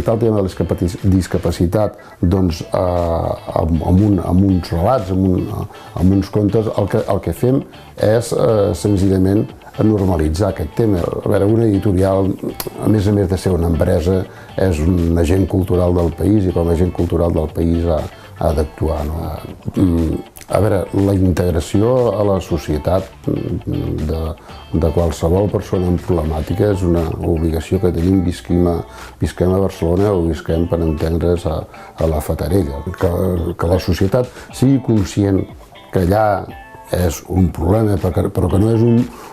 tractar el tema de la discapacitat amb uns relats, amb uns contes, el que fem és senzillament normalitzar aquest tema. A veure, una editorial, a més de ser una empresa, és un agent cultural del país i com a agent cultural del país ha d'actuar. A veure, la integració a la societat de qualsevol persona amb problemàtica és una obligació que tenim, visquem a Barcelona o visquem, per entendre's, a la Fatarella. Que la societat sigui conscient que allà és un problema, però que no és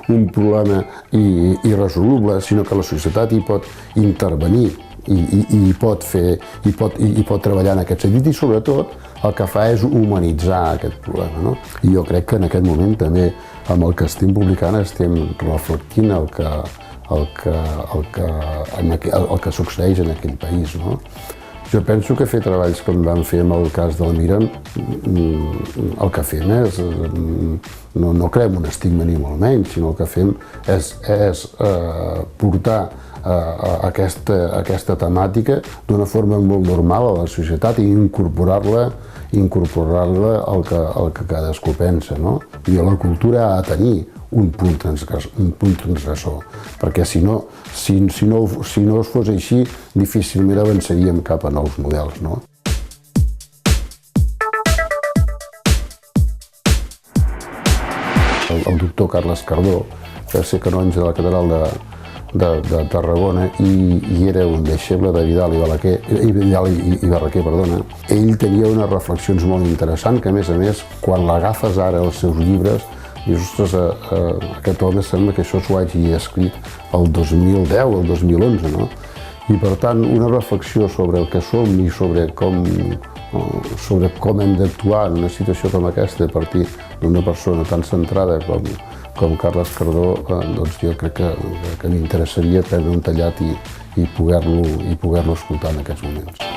un problema irresoluble, sinó que la societat hi pot intervenir i pot treballar en aquest sentit, i sobretot el que fa és humanitzar aquest problema. I jo crec que en aquest moment també amb el que estem publicant estem reflectint el que succeeix en aquell país. Jo penso que fer treballs com vam fer amb el cas del Miren, el que fem és, no creem un estigma ni molt menys, sinó el que fem és portar aquesta temàtica d'una forma molt normal a la societat i incorporar-la al que cadascú pensa. I la cultura ha de tenir un punt transgressor, perquè si no fos així, difícilment avançaríem cap a nous models. El doctor Carles Cardó va ser canonge de la catedral de Tarragona i era un deixeble de Vidal i Barraquer. Ell tenia unes reflexions molt interessants que, a més, quan l'agafes ara als seus llibres, dius, ostres, aquest home sembla que això s'ho hagi escrit el 2010 o el 2011, no? I per tant, una reflexió sobre el que som i sobre com hem d'actuar en una situació com aquesta a partir d'una persona tan centrada com Carles Cardó, doncs jo crec que m'interessaria prendre un tallat i poder-lo escoltar en aquests moments.